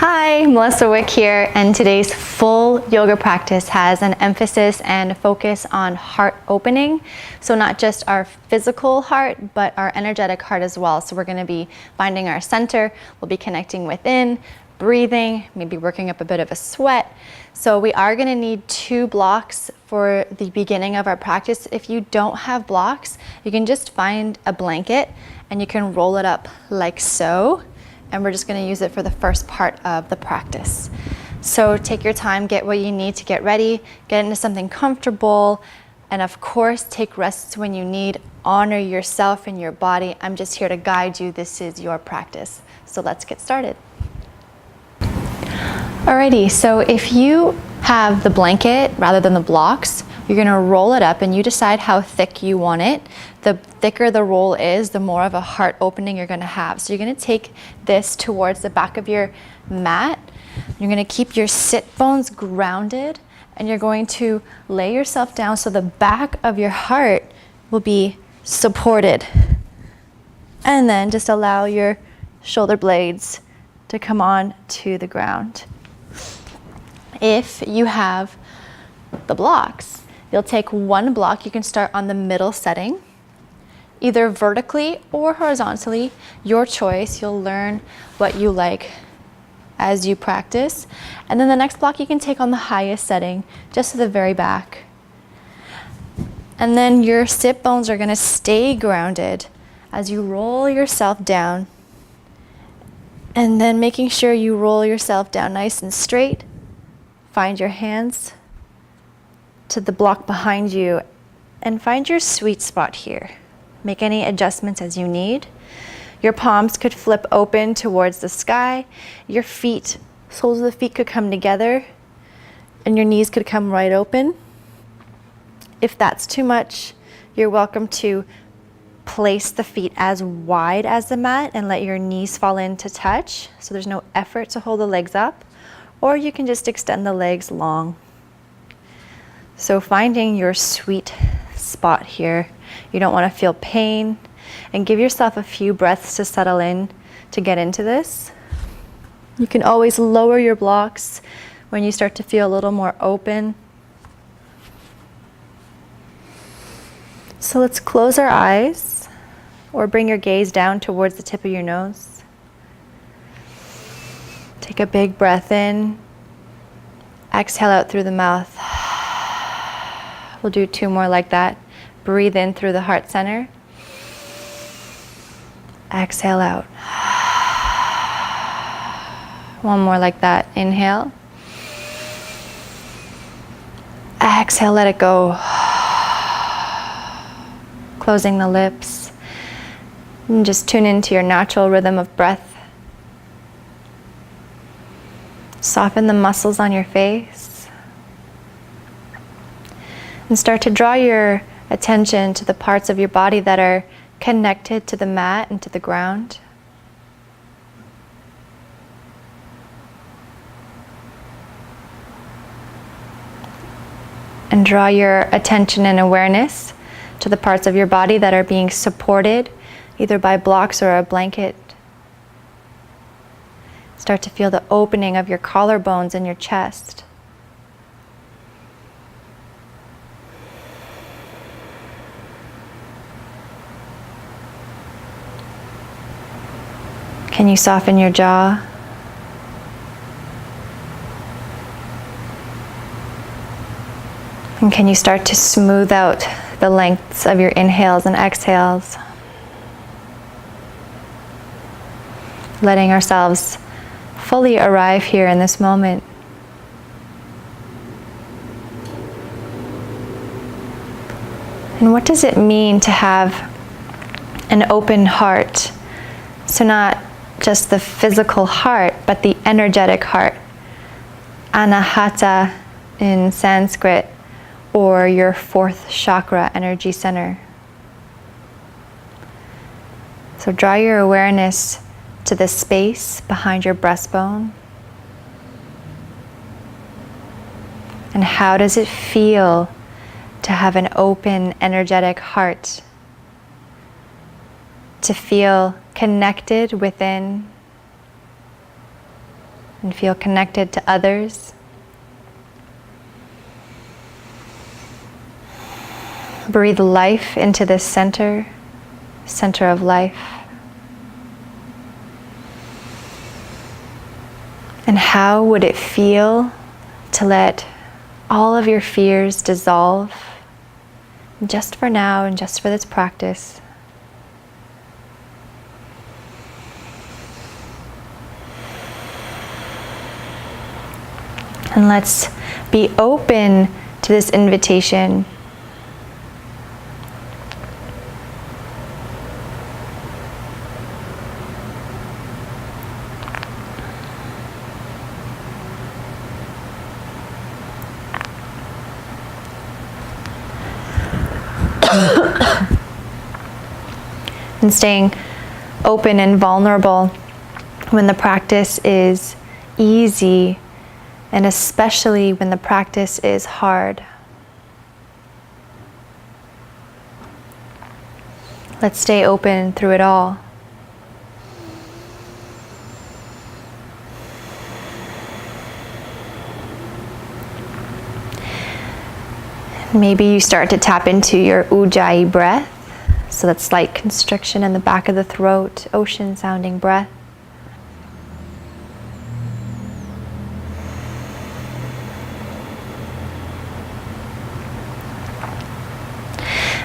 Hi, Melissa Wick here, and today's full yoga practice has an emphasis and focus on heart opening. So not just our physical heart, but our energetic heart as well. So we're going to be finding our center, we'll be connecting within, breathing, maybe working up a bit of a sweat. So we are going to need 2 blocks for the beginning of our practice. If you don't have blocks, you can just find a blanket and you can roll it up like so. And we're just going to use it for the first part of the practice. So take your time, get what you need to get ready, get into something comfortable, and of course take rests when you need. Honor yourself and your body. I'm just here to guide you. This is your practice. So let's get started. Alrighty, so if you have the blanket rather than the blocks, you're going to roll it up and you decide how thick you want it. The thicker the roll is, the more of a heart opening you're going to have. So you're going to take this towards the back of your mat. You're going to keep your sit bones grounded and you're going to lay yourself down so the back of your heart will be supported. And then just allow your shoulder blades to come on to the ground. If you have the blocks, you'll take 1 block. You can start on the middle setting, either vertically or horizontally, your choice. You'll learn what you like as you practice. And then the next block you can take on the highest setting, just to the very back. And then your sit bones are going to stay grounded as you roll yourself down. And then making sure you roll yourself down nice and straight. Find your hands to the block behind you and find your sweet spot here. Make any adjustments as you need. Your palms could flip open towards the sky. Your feet, soles of the feet could come together and your knees could come right open. If that's too much, you're welcome to place the feet as wide as the mat and let your knees fall in to touch. So there's no effort to hold the legs up, or you can just extend the legs long. So finding your sweet spot here. You don't want to feel pain, and give yourself a few breaths to settle in to get into this. You can always lower your blocks when you start to feel a little more open. So let's close our eyes or bring your gaze down towards the tip of your nose. Take a big breath in. Exhale out through the mouth. We'll do 2 more like that. Breathe in through the heart center. Exhale out. 1 more like that. Inhale. Exhale, let it go. Closing the lips. And just tune into your natural rhythm of breath. Soften the muscles on your face. And start to draw your attention to the parts of your body that are connected to the mat and to the ground. And draw your attention and awareness to the parts of your body that are being supported either by blocks or a blanket. Start to feel the opening of your collarbones and your chest. Can you soften your jaw? And can you start to smooth out the lengths of your inhales and exhales? Letting ourselves fully arrive here in this moment. And what does it mean to have an open heart? So not just the physical heart, but the energetic heart. Anahata in Sanskrit, or your 4th chakra energy center. So draw your awareness to the space behind your breastbone. And how does it feel to have an open, energetic heart? To feel connected within and feel connected to others. Breathe life into this center of life. And how would it feel to let all of your fears dissolve just for now and just for this practice? And let's be open to this invitation. And staying open and vulnerable when the practice is easy, and especially when the practice is hard. Let's stay open through it all. Maybe you start to tap into your Ujjayi breath. So that slight constriction in the back of the throat, ocean sounding breath.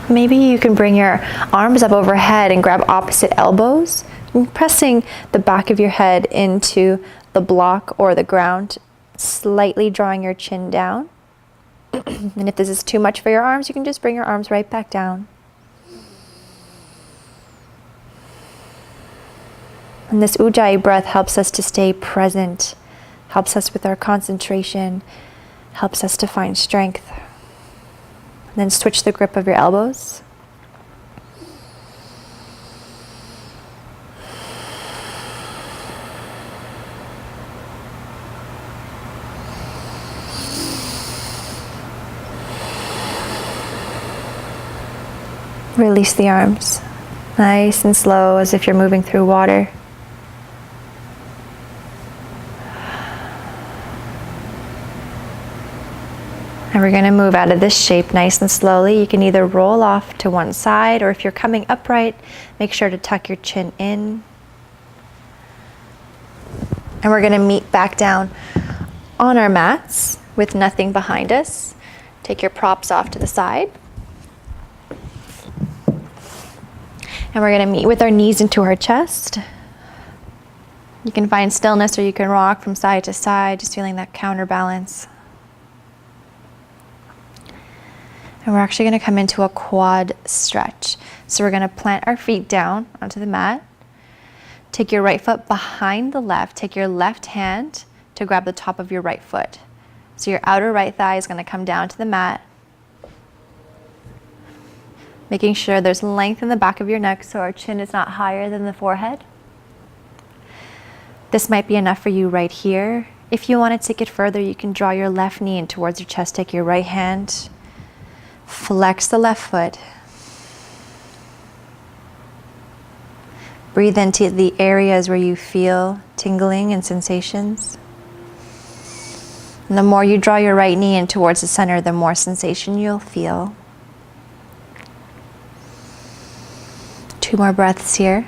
Maybe you can bring your arms up overhead and grab opposite elbows, pressing the back of your head into the block or the ground, slightly drawing your chin down. And if this is too much for your arms, you can just bring your arms right back down. And this Ujjayi breath helps us to stay present, helps us with our concentration, helps us to find strength. And then switch the grip of your elbows. Release the arms, nice and slow, as if you're moving through water. And we're going to move out of this shape nice and slowly. You can either roll off to one side, or if you're coming upright, make sure to tuck your chin in. And we're going to meet back down on our mats with nothing behind us. Take your props off to the side. And we're going to meet with our knees into our chest. You can find stillness, or you can rock from side to side, just feeling that counterbalance. And we're actually going to come into a quad stretch. So we're going to plant our feet down onto the mat. Take your right foot behind the left. Take your left hand to grab the top of your right foot. So your outer right thigh is going to come down to the mat. Making sure there's length in the back of your neck so our chin is not higher than the forehead. This might be enough for you right here. If you want to take it further, you can draw your left knee in towards your chest. Take your right hand. Flex the left foot. Breathe into the areas where you feel tingling and sensations. And the more you draw your right knee in towards the center, the more sensation you'll feel. 2 more breaths here.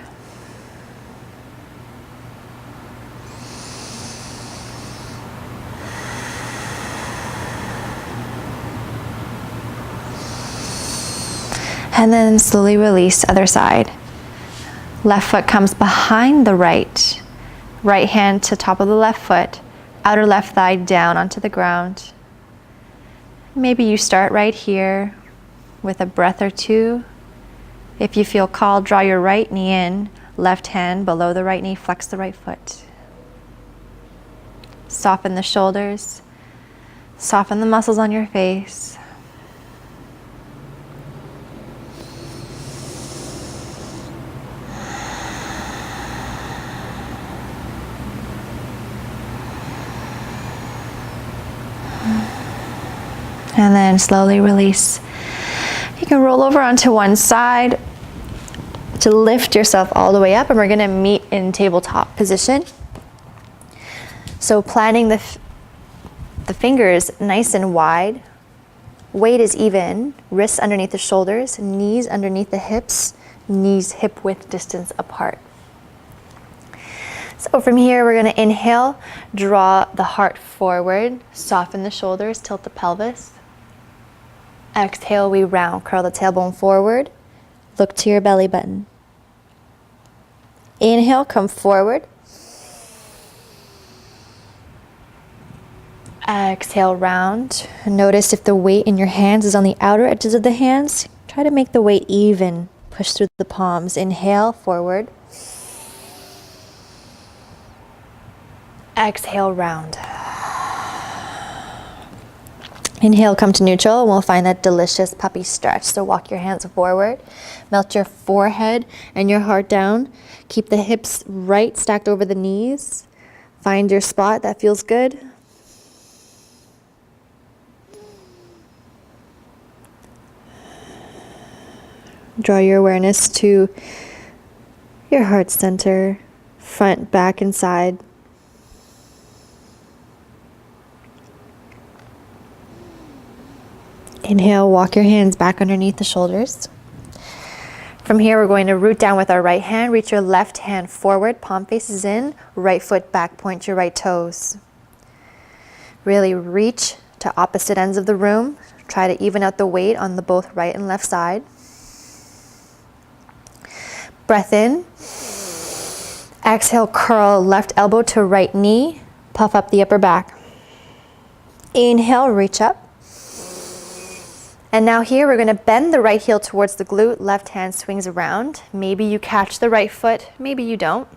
And then slowly release, other side. Left foot comes behind the right. Right hand to top of the left foot. Outer left thigh down onto the ground. Maybe you start right here with a breath or two. If you feel called, draw your right knee in. Left hand below the right knee, flex the right foot. Soften the shoulders. Soften the muscles on your face. And then slowly release. You can roll over onto one side to lift yourself all the way up, and we're going to meet in tabletop position. So planting the fingers nice and wide. Weight is even. Wrists underneath the shoulders, knees underneath the hips, knees hip width distance apart. So from here, we're going to inhale, draw the heart forward, soften the shoulders, tilt the pelvis. Exhale, we round, curl the tailbone forward, look to your belly button. Inhale, come forward. Exhale, round. Notice if the weight in your hands is on the outer edges of the hands. Try to make the weight even. Push through the palms. Inhale, forward. Exhale, round. Inhale, come to neutral, and we'll find that delicious puppy stretch. So walk your hands forward. Melt your forehead and your heart down. Keep the hips right, stacked over the knees. Find your spot that feels good. Draw your awareness to your heart center, front, back, and side. Inhale, walk your hands back underneath the shoulders. From here, we're going to root down with our right hand. Reach your left hand forward, palm faces in, right foot back, point your right toes. Really reach to opposite ends of the room. Try to even out the weight on the both right and left side. Breath in. Exhale, curl left elbow to right knee. Puff up the upper back. Inhale, reach up. And now here we're going to bend the right heel towards the glute. Left hand swings around. Maybe you catch the right foot, maybe you don't.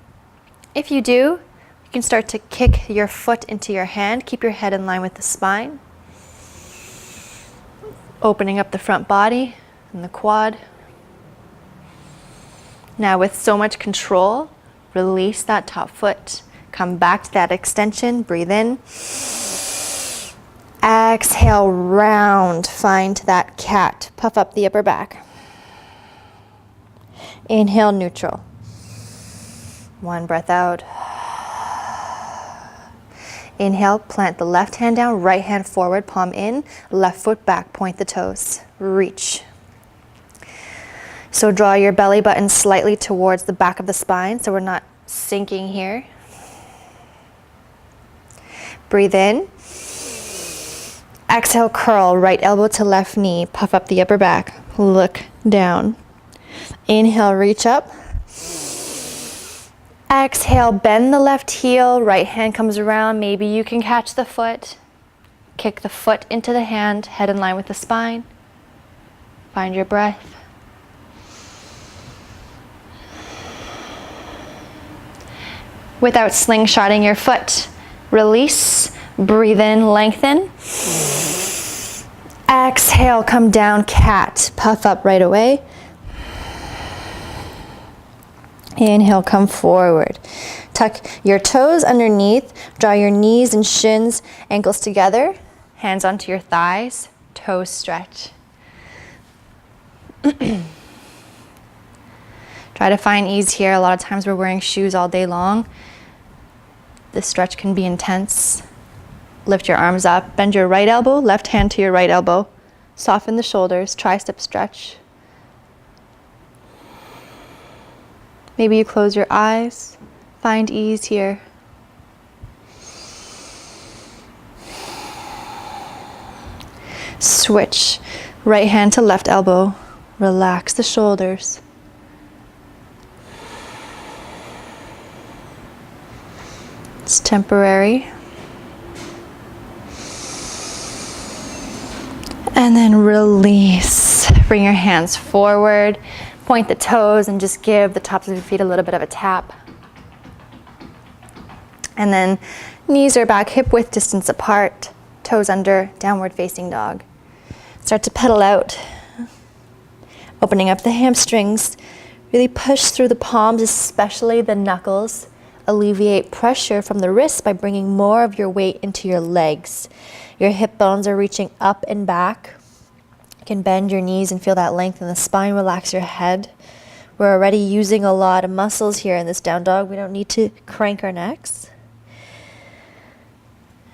If you do, you can start to kick your foot into your hand. Keep your head in line with the spine. Opening up the front body and the quad. Now with so much control, release that top foot. Come back to that extension. Breathe in. Exhale, round. Find that cat. Puff up the upper back. Inhale, neutral. One breath out. Inhale, plant the left hand down, right hand forward, palm in, left foot back, point the toes. Reach. So draw your belly button slightly towards the back of the spine so we're not sinking here. Breathe in. Exhale, curl, right elbow to left knee, puff up the upper back, look down. Inhale, reach up. Exhale, bend the left heel, right hand comes around, maybe you can catch the foot. Kick the foot into the hand, head in line with the spine. Find your breath. Without slingshotting your foot, release, breathe in, lengthen. Exhale, come down, cat. Puff up right away. Inhale, come forward. Tuck your toes underneath. Draw your knees and shins, ankles together. Hands onto your thighs. Toes stretch. Try to find ease here. A lot of times we're wearing shoes all day long. This stretch can be intense. Lift your arms up. Bend your right elbow, left hand to your right elbow. Soften the shoulders, tricep stretch. Maybe you close your eyes. Find ease here. Switch. Right hand to left elbow. Relax the shoulders. It's temporary. And then release. Bring your hands forward. Point the toes and just give the tops of your feet a little bit of a tap. And then knees are back, hip width distance apart. Toes under, downward facing dog. Start to pedal out. Opening up the hamstrings. Really push through the palms, especially the knuckles. Alleviate pressure from the wrists by bringing more of your weight into your legs. Your hip bones are reaching up and back. You can bend your knees and feel that length in the spine. Relax your head. We're already using a lot of muscles here in this down dog. We don't need to crank our necks.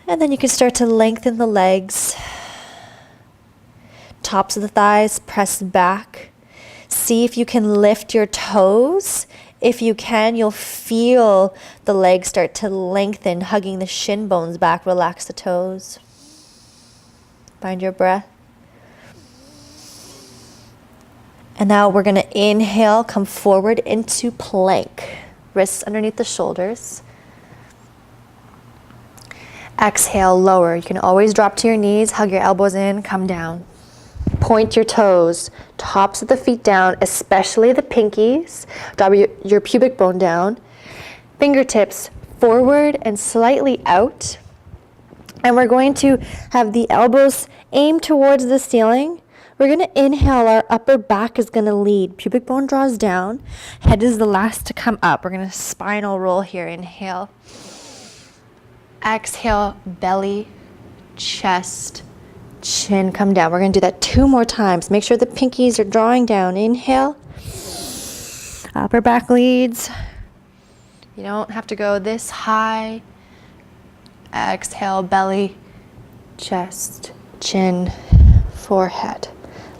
And then you can start to lengthen the legs. Tops of the thighs press back. See if you can lift your toes. If you can, you'll feel the legs start to lengthen, hugging the shin bones back. Relax the toes. Find your breath. And now we're going to inhale, come forward into plank. Wrists underneath the shoulders. Exhale, lower. You can always drop to your knees, hug your elbows in, come down. Point your toes, tops of the feet down, especially the pinkies. Drop your pubic bone down. Fingertips forward and slightly out. And we're going to have the elbows aim towards the ceiling. We're going to inhale, our upper back is going to lead. Pubic bone draws down. Head is the last to come up. We're going to spinal roll here. Inhale. Exhale, belly, chest, chin, come down. We're going to do that 2 more times. Make sure the pinkies are drawing down. Inhale. Upper back leads. You don't have to go this high. Exhale, belly, chest, chin, forehead.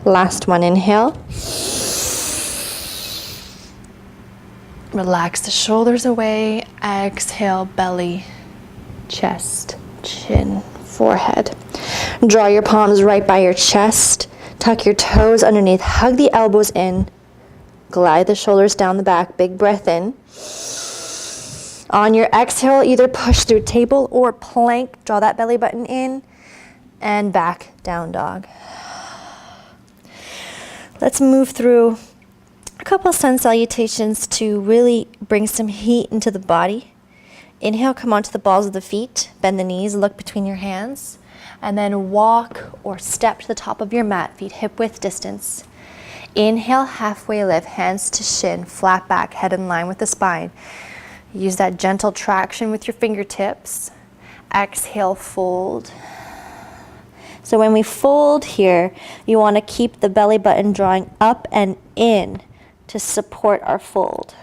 Last one, inhale. Relax the shoulders away. Exhale, belly, chest, chin, forehead. Draw your palms right by your chest. Tuck your toes underneath. Hug the elbows in. Glide the shoulders down the back. Big breath in. On your exhale, either push through table or plank. Draw that belly button in and back, down dog. Let's move through a couple sun salutations to really bring some heat into the body. Inhale, come onto the balls of the feet. Bend the knees, look between your hands. And then walk or step to the top of your mat, feet hip width distance. Inhale, halfway lift, hands to shin, flat back, head in line with the spine. Use that gentle traction with your fingertips. Exhale, fold. So when we fold here, you want to keep the belly button drawing up and in to support our fold.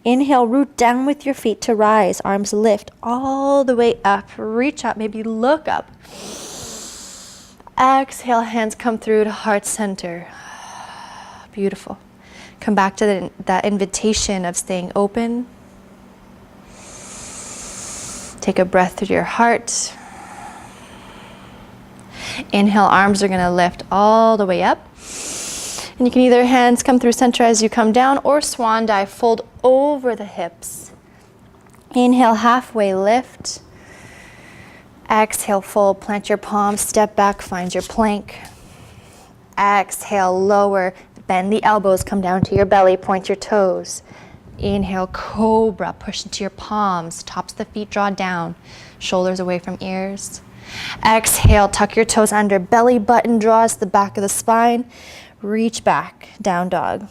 Inhale, root down with your feet to rise. Arms lift all the way up. Reach up, maybe look up. Exhale, hands come through to heart center. Beautiful. Come back to that invitation of staying open. Take a breath through your heart. Inhale, arms are going to lift all the way up. And you can either hands come through center as you come down or swan dive, fold over the hips. Inhale, halfway lift. Exhale, fold, plant your palms, step back, find your plank. Exhale, lower, bend the elbows, come down to your belly, point your toes. Inhale, cobra, push into your palms, tops of the feet draw down, shoulders away from ears. Exhale, tuck your toes under, belly button draws to the back of the spine. Reach back, down dog.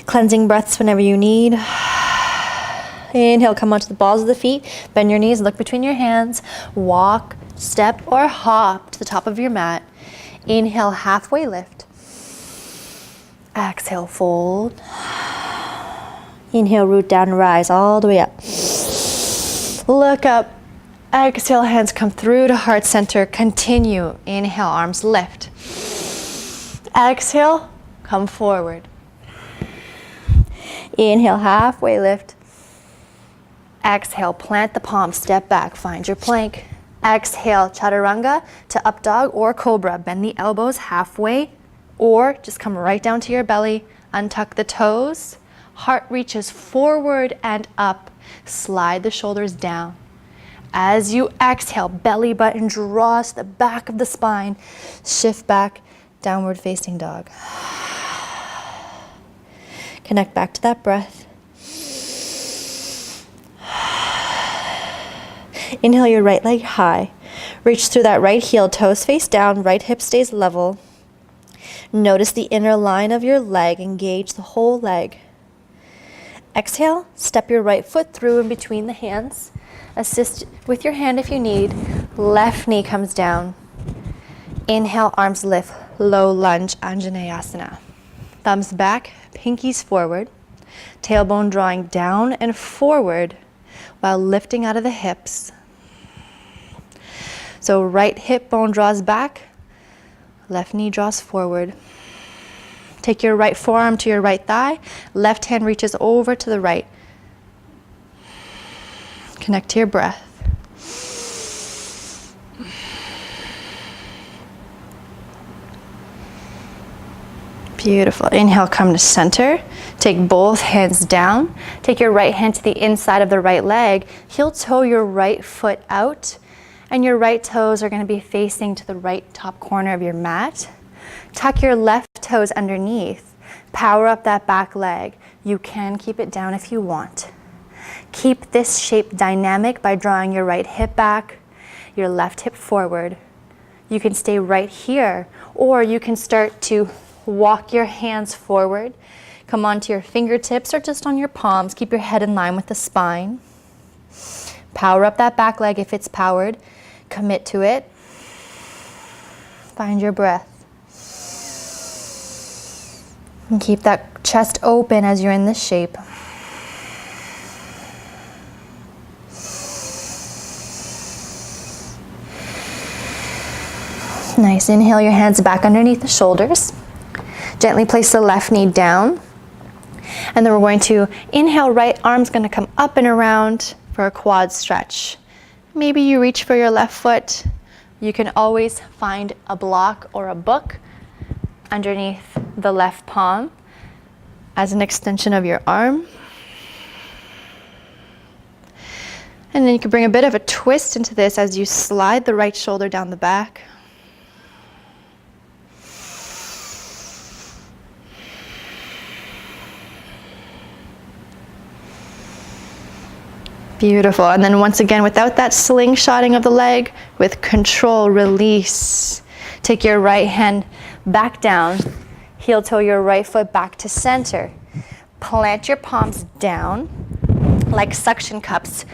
Cleansing breaths whenever you need. Inhale, come onto the balls of the feet, bend your knees, look between your hands, walk, step or hop to the top of your mat. Inhale, halfway lift. Exhale, fold. Inhale, root down, rise all the way up. Look up. Exhale, hands come through to heart center. Continue. Inhale, arms lift. Exhale, come forward. Inhale, halfway lift. Exhale, plant the palms, step back, find your plank. Exhale, chaturanga to up dog or cobra. Bend the elbows halfway or just come right down to your belly. Untuck the toes. Heart reaches forward and up. Slide the shoulders down. As you exhale, belly button draws to the back of the spine. Shift back, downward facing dog. Connect back to that breath. Inhale your right leg high. Reach through that right heel, toes face down, right hip stays level. Notice the inner line of your leg, engage the whole leg. Exhale, step your right foot through in between the hands. Assist with your hand if you need. Left knee comes down. Inhale, arms lift, low lunge, Anjaneyasana. Thumbs back, pinkies forward. Tailbone drawing down and forward while lifting out of the hips. So right hip bone draws back, left knee draws forward. Take your right forearm to your right thigh, left hand reaches over to the right. Connect to your breath. Beautiful. Inhale, come to center. Take both hands down. Take your right hand to the inside of the right leg. Heel toe your right foot out, and your right toes are going to be facing to the right top corner of your mat. Tuck your left toes underneath. Power up that back leg. You can keep it down if you want. Keep this shape dynamic by drawing your right hip back, your left hip forward. You can stay right here, or you can start to walk your hands forward. Come onto your fingertips or just on your palms. Keep your head in line with the spine. Power up that back leg if it's powered. Commit to it. Find your breath. And keep that chest open as you're in this shape. Nice. Inhale your hands back underneath the shoulders. Gently place the left knee down. And then we're going to inhale, right arm's going to come up and around for a quad stretch. Maybe you reach for your left foot. You can always find a block or a book underneath the left palm as an extension of your arm. And then you can bring a bit of a twist into this as you slide the right shoulder down the back. Beautiful. And then once again, without that slingshotting of the leg, with control, release. Take your right hand back down. Heel toe your right foot back to center. Plant your palms down like suction cups.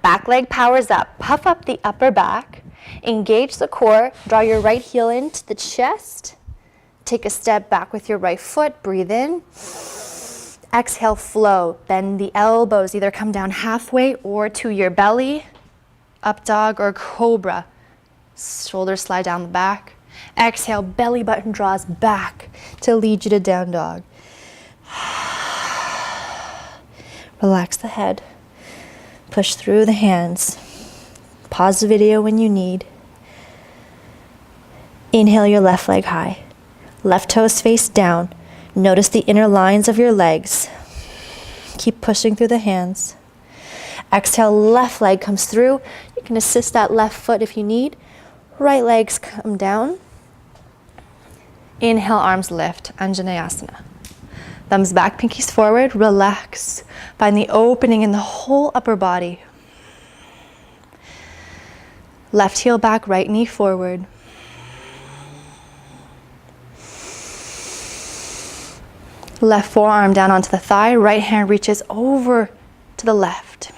Back leg powers up. Puff up the upper back. Engage the core. Draw your right heel into the chest. Take a step back with your right foot. Breathe in. Exhale, flow. Bend the elbows. Either come down halfway or to your belly. Up dog or cobra. Shoulders slide down the back. Exhale, belly button draws back to lead you to down dog. Relax the head. Push through the hands. Pause the video when you need. Inhale your left leg high. Left toes face down. Notice the inner lines of your legs. Keep pushing through the hands. Exhale, left leg comes through. You can assist that left foot if you need. Right legs come down. Inhale, arms lift, Anjaneyasana. Thumbs back, pinkies forward, relax. Find the opening in the whole upper body. Left heel back, right knee forward. Left forearm down onto the thigh, right hand reaches over to the left.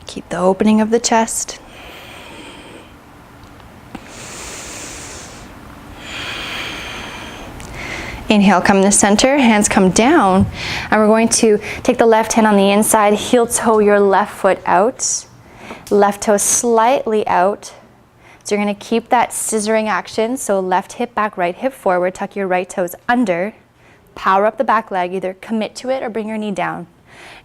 Keep the opening of the chest. Inhale, come to center, hands come down, and we're going to take the left hand on the inside, heel toe your left foot out, left toe slightly out. So you're going to keep that scissoring action, so left hip back, right hip forward, tuck your right toes under, power up the back leg, either commit to it or bring your knee down.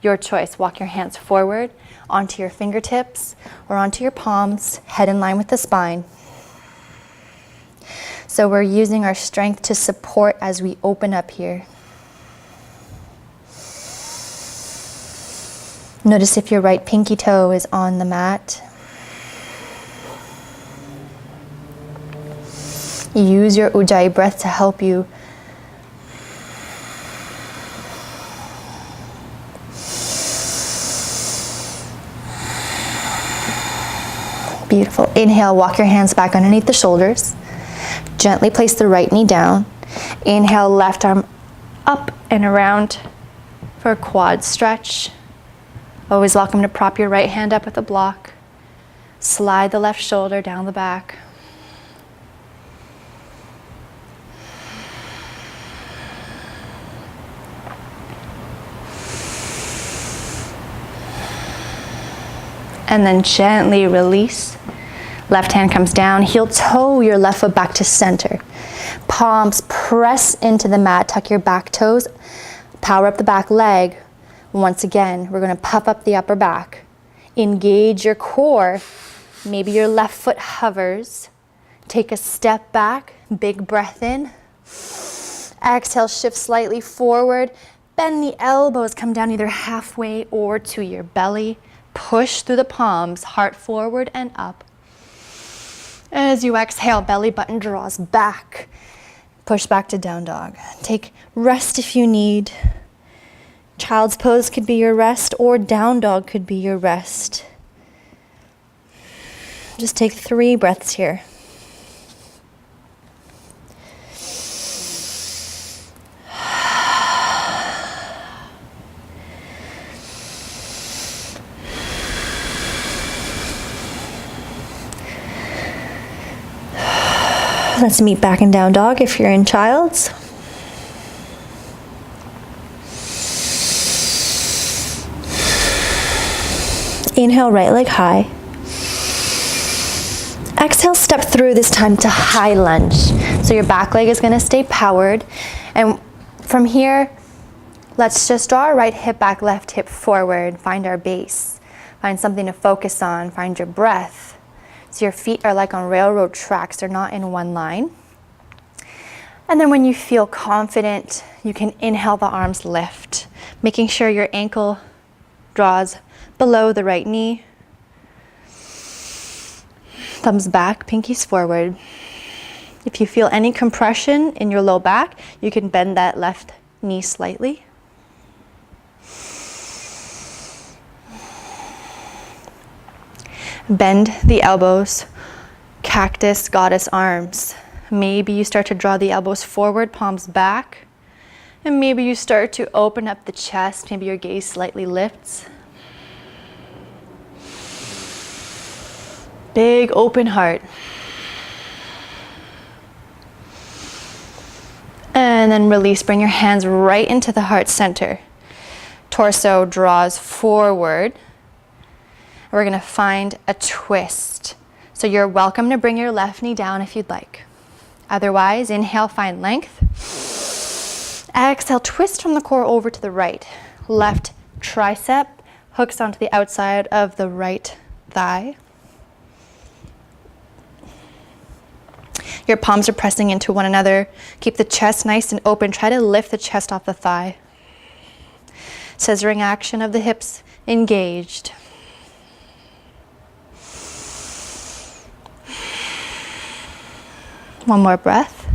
Your choice. Walk your hands forward onto your fingertips or onto your palms, head in line with the spine. So we're using our strength to support as we open up here. Notice if your right pinky toe is on the mat. Use your Ujjayi breath to help you. Beautiful. Inhale, walk your hands back underneath the shoulders. Gently place the right knee down. Inhale, left arm up and around for a quad stretch. Always welcome to prop your right hand up with a block. Slide the left shoulder down the back. And then gently release. Left hand comes down, heel toe your left foot back to center. Palms press into the mat, tuck your back toes, power up the back leg. Once again, we're gonna puff up the upper back. Engage your core. Maybe your left foot hovers. Take a step back, big breath in. Exhale, shift slightly forward. Bend the elbows, come down either halfway or to your belly. Push through the palms, heart forward and up. As you exhale, belly button draws back. Push back to down dog. Take rest if you need. Child's pose could be your rest, or down dog could be your rest. Just take 3 breaths here. Let's meet back in down dog if you're in child's. Inhale, right leg high. Exhale, step through this time to high lunge. So your back leg is going to stay powered. And from here, let's just draw our right hip back, left hip forward. Find our base. Find something to focus on. Find your breath. So your feet are like on railroad tracks. They're not in one line. And then when you feel confident, you can inhale, the arms lift, making sure your ankle draws below the right knee. Thumbs back, pinkies forward. If you feel any compression in your low back, you can bend that left knee slightly. Bend the elbows, cactus, goddess arms. Maybe you start to draw the elbows forward, palms back. And maybe you start to open up the chest. Maybe your gaze slightly lifts. Big open heart. And then release, bring your hands right into the heart center. Torso draws forward. We're gonna find a twist. So you're welcome to bring your left knee down if you'd like. Otherwise, inhale, find length. Exhale, twist from the core over to the right. Left tricep hooks onto the outside of the right thigh. Your palms are pressing into one another. Keep the chest nice and open. Try to lift the chest off the thigh. Scissoring action of the hips engaged. One more breath.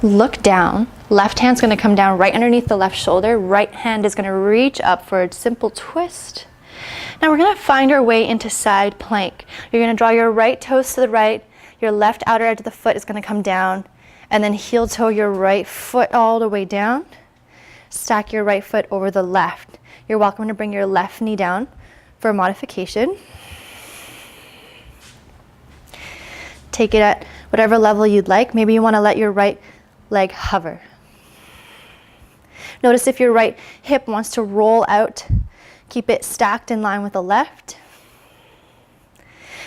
Look down. Left hand's going to come down right underneath the left shoulder. Right hand is going to reach up for a simple twist. Now we're going to find our way into side plank. You're going to draw your right toes to the right. Your left outer edge of the foot is going to come down. And then heel toe your right foot all the way down. Stack your right foot over the left. You're welcome to bring your left knee down for a modification. Take it at whatever level you'd like. Maybe you want to let your right leg hover. Notice if your right hip wants to roll out, keep it stacked in line with the left.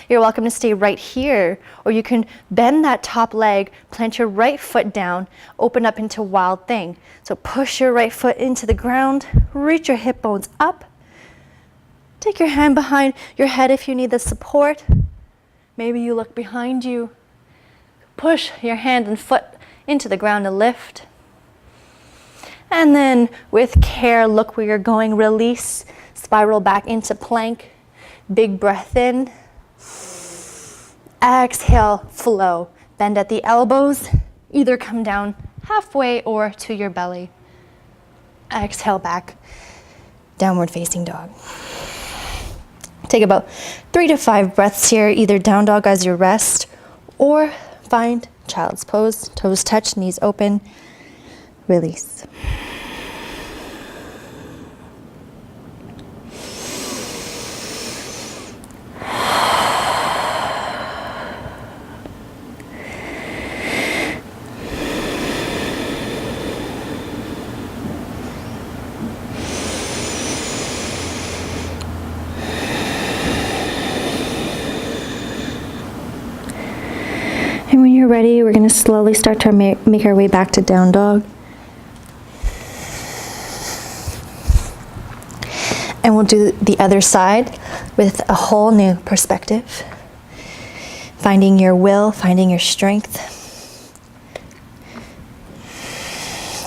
You're welcome to stay right here, or you can bend that top leg, plant your right foot down, open up into wild thing. So push your right foot into the ground, reach your hip bones up. Take your hand behind your head if you need the support. Maybe you look behind you. Push your hand and foot into the ground to lift. And then with care, look where you're going. Release, spiral back into plank. Big breath in. Exhale, flow. Bend at the elbows. Either come down halfway or to your belly. Exhale back. Downward facing dog. Take about 3 to 5 breaths here, either down dog as your rest, or find child's pose. Toes touch, knees open. Release. ready, we're going to slowly start to make our way back to down dog. And we'll do the other side with a whole new perspective. Finding your will, finding your strength.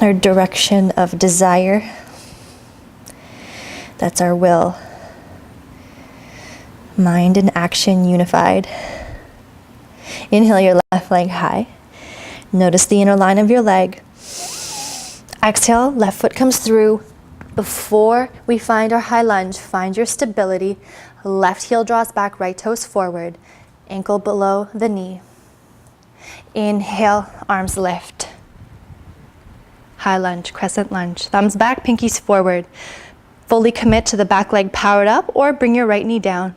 Our direction of desire. That's our will. Mind and action unified. Inhale your left leg high. Notice the inner line of your leg. Exhale, left foot comes through. Before we find our high lunge, find your stability. Left heel draws back, right toes forward. Ankle below the knee. Inhale, arms lift. High lunge, crescent lunge. Thumbs back, pinkies forward. Fully commit to the back leg powered up, or bring your right knee down.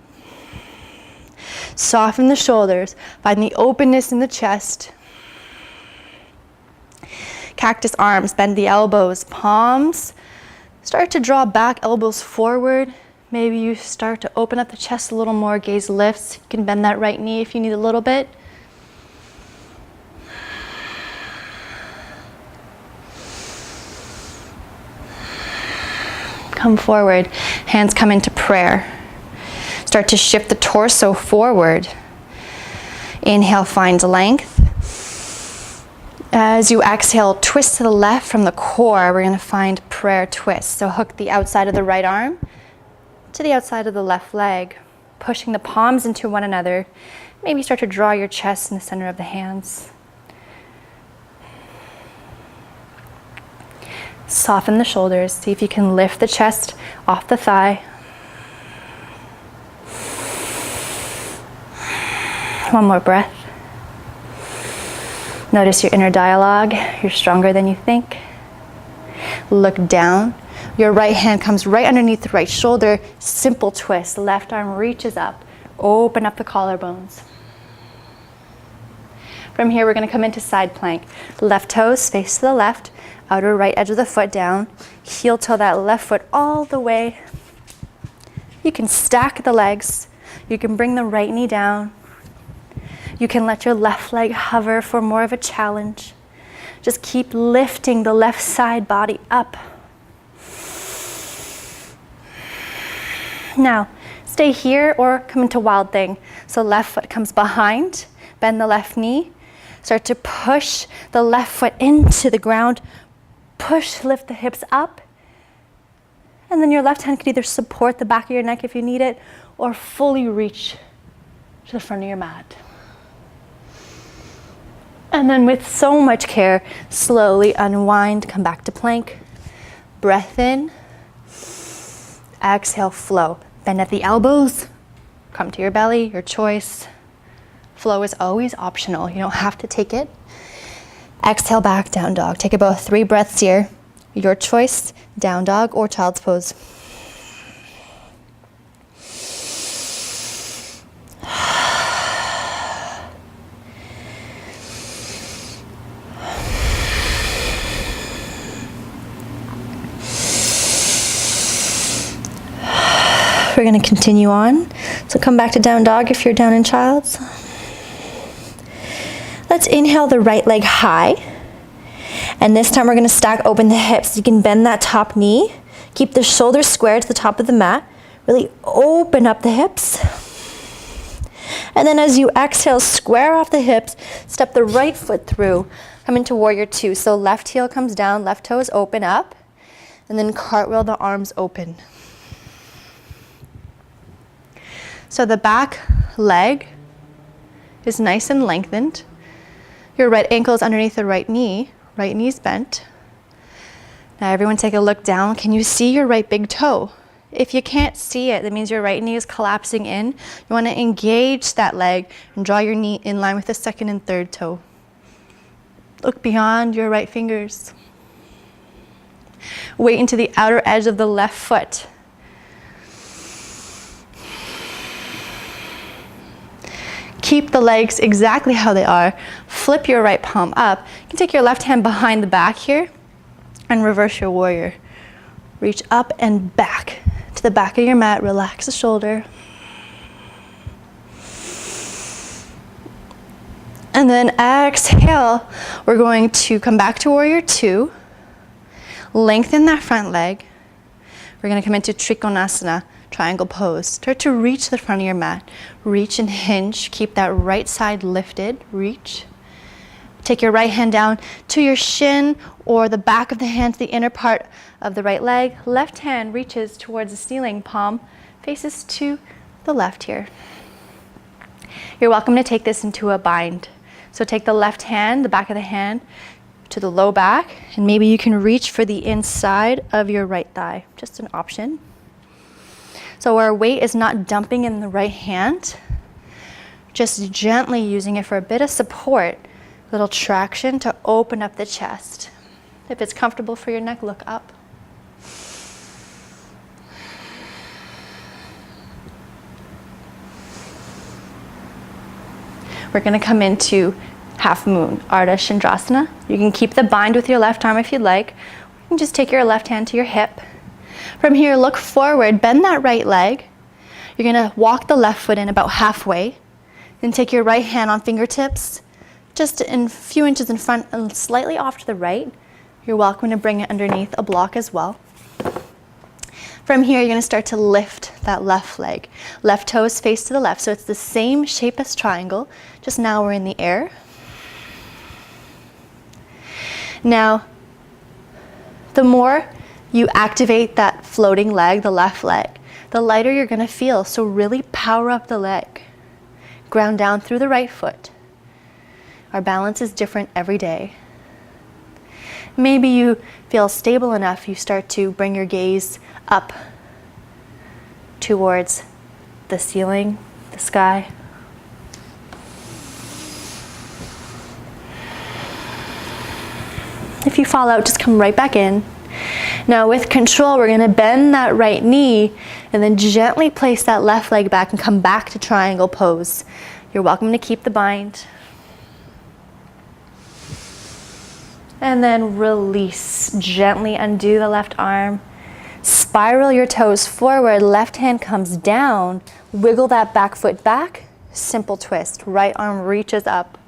Soften the shoulders. Find the openness in the chest. Cactus arms, bend the elbows, palms. Start to draw back, elbows forward. Maybe you start to open up the chest a little more, gaze lifts. You can bend that right knee if you need a little bit. Come forward, hands come into prayer. Start to shift the torso forward. Inhale, find length. As you exhale, twist to the left from the core. We're going to find prayer twist. So hook the outside of the right arm to the outside of the left leg, pushing the palms into one another. Maybe start to draw your chest in the center of the hands. Soften the shoulders. See if you can lift the chest off the thigh. One more breath. Notice your inner dialogue. You're stronger than you think. Look down. Your right hand comes right underneath the right shoulder. Simple twist. Left arm reaches up. Open up the collarbones. From here, we're going to come into side plank. Left toes face to the left. Outer right edge of the foot down. Heel toe that left foot all the way. You can stack the legs. You can bring the right knee down. You can let your left leg hover for more of a challenge. Just keep lifting the left side body up. Now, stay here or come into wild thing. So left foot comes behind, bend the left knee. Start to push the left foot into the ground. Push, lift the hips up. And then your left hand could either support the back of your neck if you need it, or fully reach to the front of your mat. And then with so much care, slowly unwind, come back to plank. Breath in. Exhale, flow. Bend at the elbows. Come to your belly, your choice. Flow is always optional. You don't have to take it. Exhale, back, down dog. Take about 3 breaths here. Your choice, down dog or child's pose. We're going to continue on. So come back to down dog if you're down in child's. Let's inhale the right leg high. And this time we're going to stack open the hips. You can bend that top knee. Keep the shoulders square to the top of the mat. Really open up the hips. And then as you exhale, square off the hips. Step the right foot through. Come into warrior 2. So left heel comes down, left toes open up. And then cartwheel the arms open. So the back leg is nice and lengthened. Your right ankle is underneath the right knee's bent. Now everyone take a look down. Can you see your right big toe? If you can't see it, that means your right knee is collapsing in. You want to engage that leg and draw your knee in line with the second and third toe. Look beyond your right fingers. Weight into the outer edge of the left foot. Keep the legs exactly how they are. Flip your right palm up. You can take your left hand behind the back here and reverse your warrior. Reach up and back to the back of your mat. Relax the shoulder. And then exhale, we're going to come back to warrior two. Lengthen that front leg. We're going to come into Trikonasana, triangle pose. Start to reach the front of your mat. Reach and hinge. Keep that right side lifted. Reach. Take your right hand down to your shin or the back of the hand to the inner part of the right leg. Left hand reaches towards the ceiling. Palm faces to the left here. You're welcome to take this into a bind. So take the left hand, the back of the hand, to the low back, and maybe you can reach for the inside of your right thigh. Just an option. So our weight is not dumping in the right hand, just gently using it for a bit of support, little traction to open up the chest. If it's comfortable for your neck, look up. We're going to come into half moon, Ardha Chandrasana. You can keep the bind with your left arm if you'd like. You can just take your left hand to your hip. From here, look forward, bend that right leg. You're going to walk the left foot in about halfway. Then take your right hand on fingertips, just a few inches in front and slightly off to the right. You're welcome to bring it underneath a block as well. From here, you're going to start to lift that left leg. Left toes face to the left, so it's the same shape as triangle, just now we're in the air. Now, the more you activate that floating leg, the left leg, the lighter you're going to feel. So really power up the leg. Ground down through the right foot. Our balance is different every day. Maybe you feel stable enough, you start to bring your gaze up towards the ceiling, the sky. If you fall out, just come right back in. Now with control, we're going to bend that right knee and then gently place that left leg back and come back to triangle pose. You're welcome to keep the bind. And then release. Gently undo the left arm. Spiral your toes forward. Left hand comes down. Wiggle that back foot back. Simple twist. Right arm reaches up.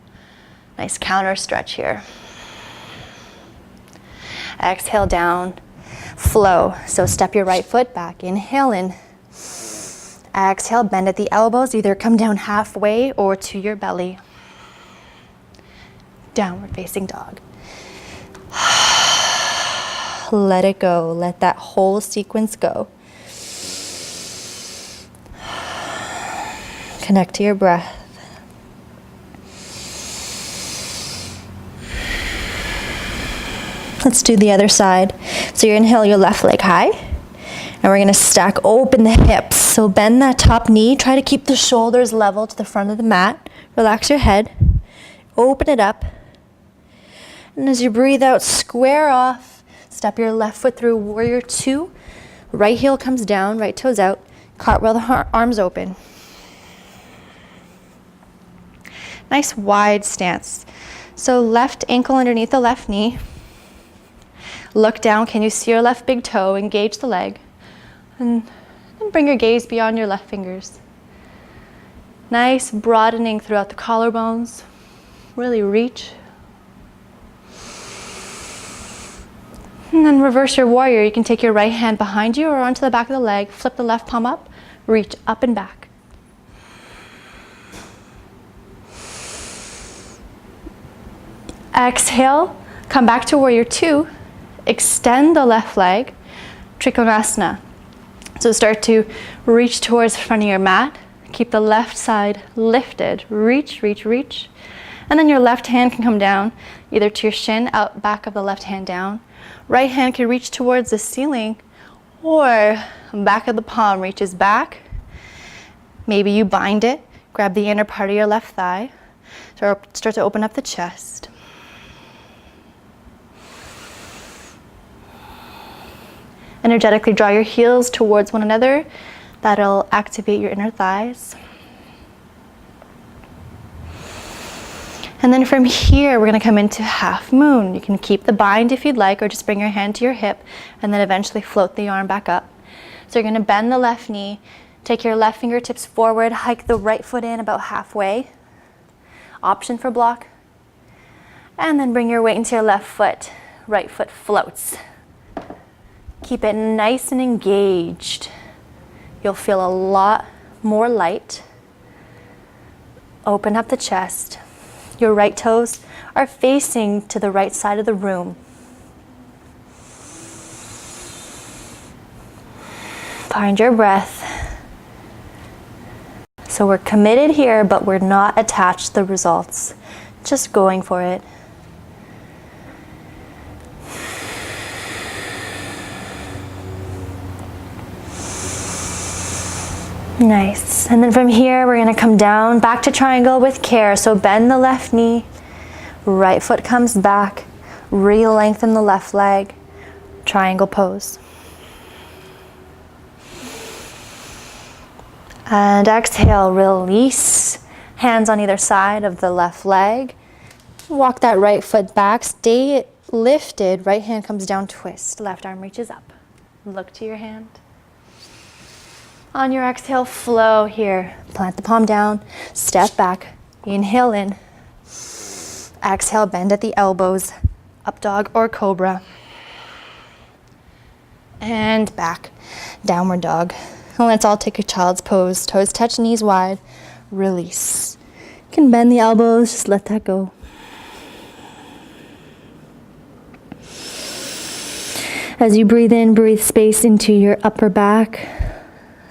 Nice counter stretch here. Exhale down. Flow. So step your right foot back. Inhale in. Exhale, bend at the elbows. Either come down halfway or to your belly. Downward facing dog. Let it go. Let that whole sequence go. Connect to your breath. Let's do the other side. So you inhale your left leg high. And we're going to stack open the hips. So bend that top knee. Try to keep the shoulders level to the front of the mat. Relax your head. Open it up. And as you breathe out, square off. Step your left foot through warrior two. Right heel comes down, right toes out. Cartwheel the arms open. Nice wide stance. So left ankle underneath the left knee. Look down. Can you see your left big toe? Engage the leg. And bring your gaze beyond your left fingers. Nice broadening throughout the collarbones. Really reach. And then reverse your warrior. You can take your right hand behind you or onto the back of the leg. Flip the left palm up. Reach up and back. Exhale. Come back to warrior two. Extend the left leg. Trikonasana. So start to reach towards the front of your mat. Keep the left side lifted. Reach, reach, reach. And then your left hand can come down either to your shin, out back of the left hand down. Right hand can reach towards the ceiling or back of the palm reaches back. Maybe you bind it. Grab the inner part of your left thigh. Start to open up the chest. Energetically draw your heels towards one another. That'll activate your inner thighs. And then from here, we're going to come into half moon. You can keep the bind if you'd like, or just bring your hand to your hip, and then eventually float the arm back up. So you're going to bend the left knee, take your left fingertips forward, hike the right foot in about halfway. option for block. And then bring your weight into your left foot. Right foot floats. Keep it nice and engaged. You'll feel a lot more light. Open up the chest. Your right toes are facing to the right side of the room. Find your breath. So we're committed here, but we're not attached to the results. Just going for it. Nice. And then from here, we're going to come down, back to triangle with care. So bend the left knee, right foot comes back, re-lengthen the left leg, triangle pose. And exhale, release. Hands on either side of the left leg. Walk that right foot back, stay lifted, right hand comes down, twist, left arm reaches up. Look to your hand. On your exhale, flow here. Plant the palm down, step back, inhale in. Exhale, bend at the elbows, up dog or cobra. And back, downward dog. And let's all take a child's pose. Toes touch, knees wide, release. You can bend the elbows, just let that go. As you breathe in, breathe space into your upper back.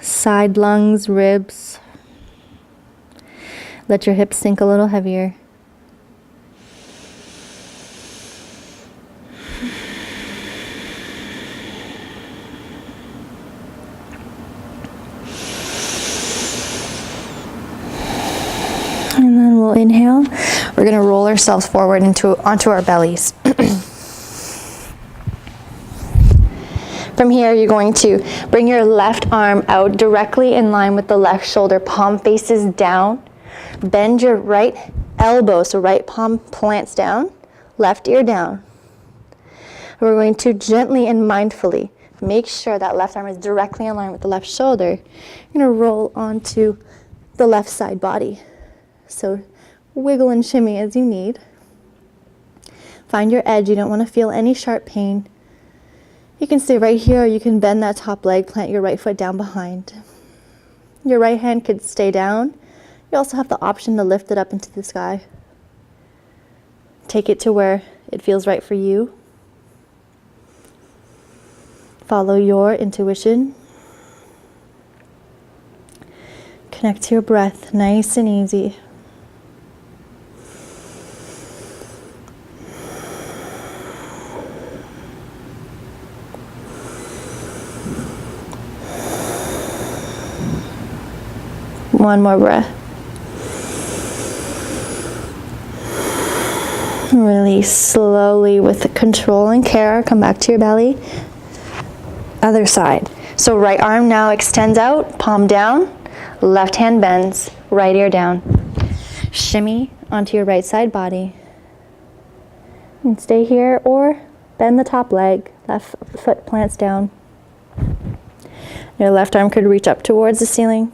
Side lungs, ribs. Let your hips sink a little heavier. And then we'll inhale. We're going to roll ourselves forward onto our bellies. From here, you're going to bring your left arm out directly in line with the left shoulder. Palm faces down. Bend your right elbow, so right palm plants down, left ear down. We're going to gently and mindfully make sure that left arm is directly in line with the left shoulder. You're going to roll onto the left side body. So wiggle and shimmy as you need. Find your edge. You don't want to feel any sharp pain. You can stay right here, or you can bend that top leg, plant your right foot down behind. Your right hand could stay down. You also have the option to lift it up into the sky. Take it to where it feels right for you. Follow your intuition. Connect to your breath, nice and easy. One more breath. Release slowly with control and care. Come back to your belly. Other side. So right arm now extends out, palm down, left hand bends, right ear down. Shimmy onto your right side body. And stay here or bend the top leg, left foot plants down. Your left arm could reach up towards the ceiling.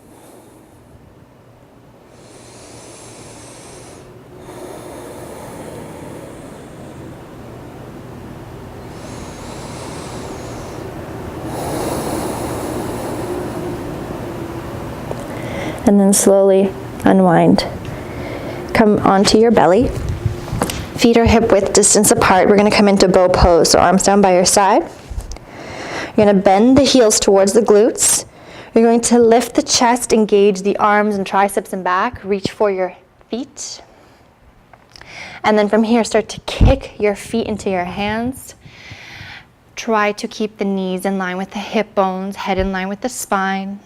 And then slowly unwind. Come onto your belly. Feet are hip width distance apart. We're going to come into bow pose. So arms down by your side. You're going to bend the heels towards the glutes. You're going to lift the chest, engage the arms and triceps and back. Reach for your feet. And then from here, start to kick your feet into your hands. Try to keep the knees in line with the hip bones, head in line with the spine.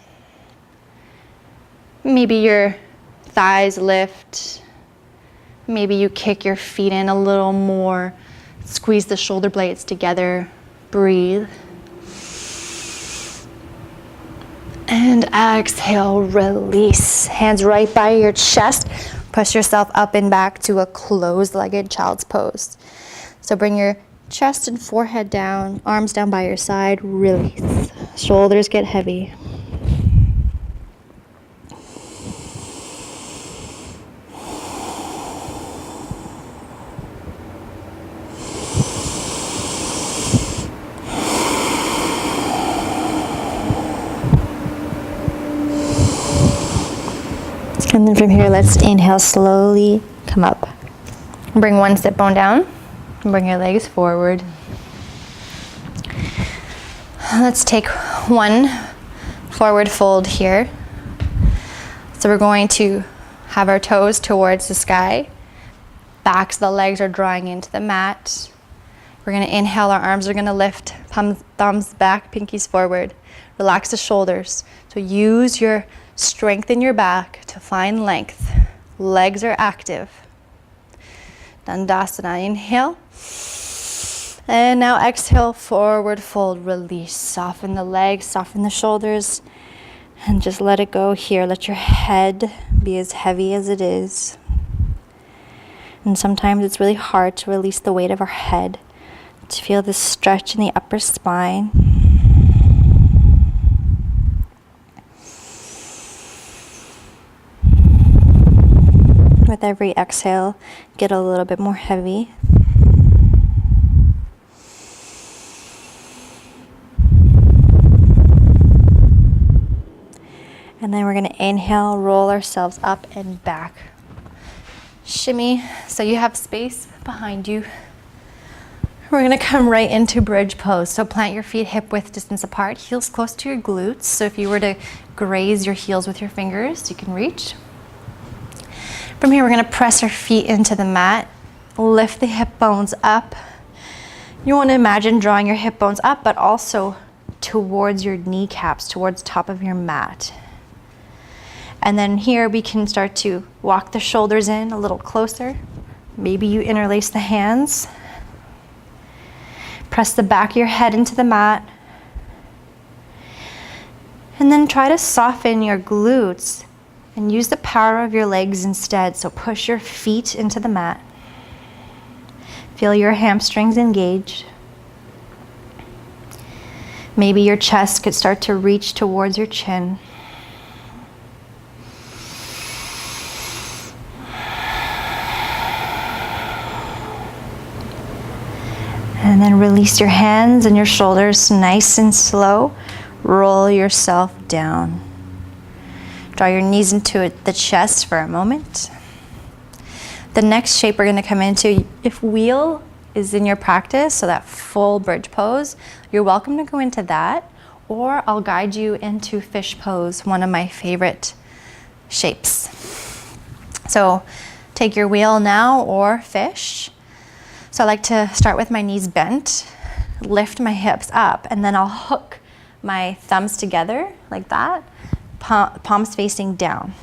Maybe your thighs lift. Maybe you kick your feet in a little more. Squeeze the shoulder blades together. Breathe. And exhale, release. Hands right by your chest. Push yourself up and back to a closed-legged child's pose. So bring your chest and forehead down, arms down by your side, release. Shoulders get heavy. then from here, let's inhale slowly, come up. Bring one sit bone down. Bring your legs forward. Let's take one forward fold here. So we're going to have our toes towards the sky. Backs of the legs are drawing into the mat. We're going to inhale, our arms are going to lift, thumbs back, pinkies forward. Relax the shoulders. So use your strength in your back to find length. Legs are active. Dandasana, inhale. And now exhale, forward fold, release. Soften the legs, soften the shoulders, and just let it go here. Let your head be as heavy as it is. And sometimes it's really hard to release the weight of our head, to feel this stretch in the upper spine. With every exhale, get a little bit more heavy. And then we're going to inhale, roll ourselves up and back. Shimmy, so you have space behind you. We're going to come right into bridge pose. So plant your feet hip width distance apart, heels close to your glutes. So if you were to graze your heels with your fingers, you can reach. From here, we're going to press our feet into the mat, lift the hip bones up. You want to imagine drawing your hip bones up, but also towards your kneecaps, towards the top of your mat. And then here we can start to walk the shoulders in a little closer. Maybe you interlace the hands. Press the back of your head into the mat. And then try to soften your glutes and use the power of your legs instead. So push your feet into the mat. Feel your hamstrings engaged. Maybe your chest could start to reach towards your chin. And then release your hands and your shoulders nice and slow. Roll yourself down. Draw your knees into the chest for a moment. The next shape we're going to come into, if wheel is in your practice, so that full bridge pose, you're welcome to go into that, or I'll guide you into fish pose, one of my favorite shapes. So take your wheel now or fish. So I like to start with my knees bent, lift my hips up, and then I'll hook my thumbs together like that, palms facing down.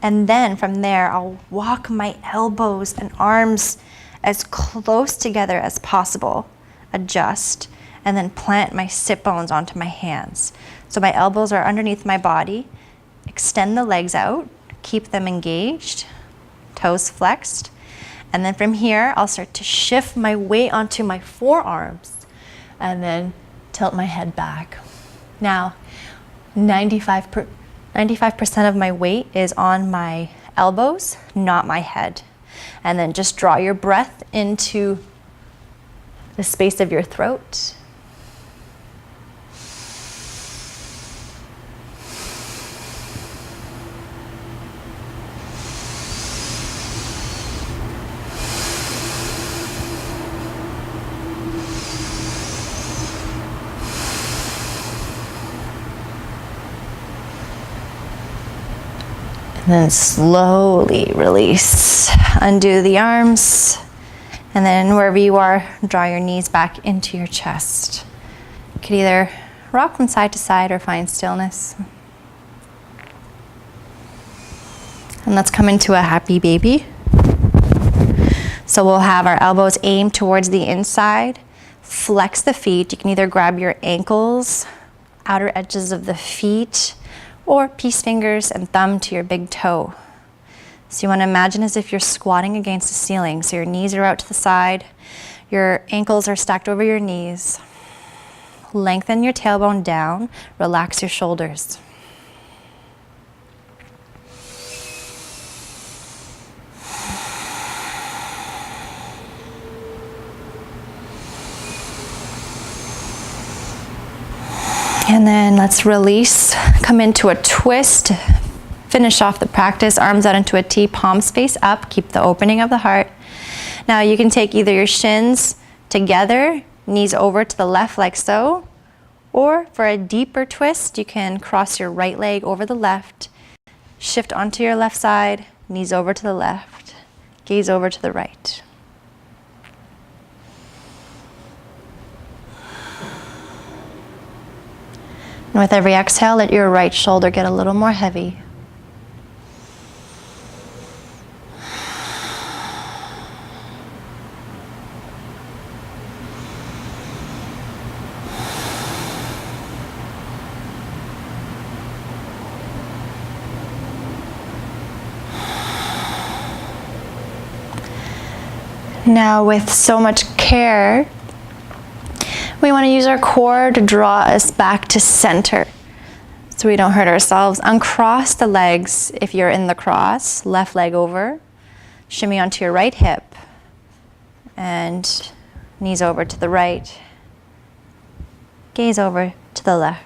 And then from there, I'll walk my elbows and arms as close together as possible, adjust, and then plant my sit bones onto my hands. So my elbows are underneath my body, extend the legs out, keep them engaged, toes flexed. And then from here, I'll start to shift my weight onto my forearms and then tilt my head back. Now, 95% of my weight is on my elbows, not my head. And then just draw your breath into the space of your throat. And then slowly release. Undo the arms. And then wherever you are, draw your knees back into your chest. You could either rock from side to side or find stillness. And let's come into a happy baby. So we'll have our elbows aimed towards the inside. Flex the feet. You can either grab your ankles, outer edges of the feet, or peace fingers and thumb to your big toe. So you want to imagine as if you're squatting against the ceiling. So your knees are out to the side, your ankles are stacked over your knees. Lengthen your tailbone down, relax your shoulders. And then let's release, come into a twist, Finish off the practice, arms out into a T, palms face up, keep the opening of the heart. Now you can take either your shins together, knees over to the left like so, or for a deeper twist, you can cross your right leg over the left, shift onto your left side, knees over to the left, gaze over to the right. And with every exhale, let your right shoulder get a little more heavy. Now, with so much care, we want to use our core to draw us back to center so we don't hurt ourselves. Uncross the legs if you're in the cross, left leg over, shimmy onto your right hip, and knees over to the right, gaze over to the left.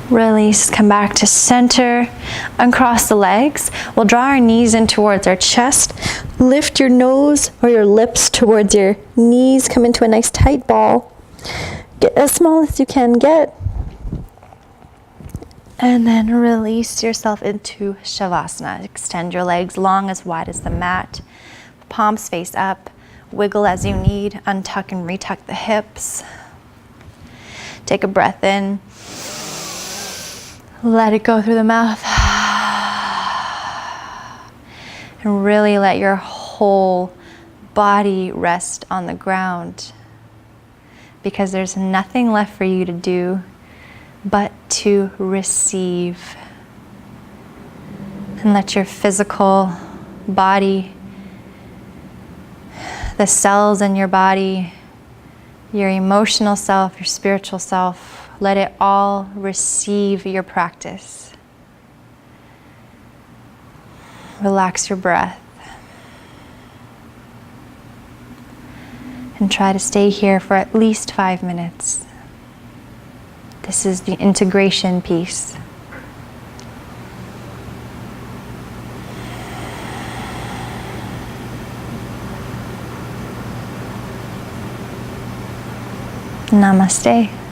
Release, come back to center, uncross the legs. We'll draw our knees in towards our chest. Lift your nose or your lips towards your knees. Come into a nice tight ball. Get as small as you can get. And then release yourself into Shavasana. Extend your legs long as wide as the mat. Palms face up. Wiggle as you need. Untuck and retuck the hips. Take a breath in. Let it go through the mouth. And really let your whole body rest on the ground, because there's nothing left for you to do but to receive. And let your physical body, the cells in your body, your emotional self, your spiritual self, let it all receive your practice. Relax your breath. And try to stay here for at least 5 minutes. This is the integration piece. Namaste.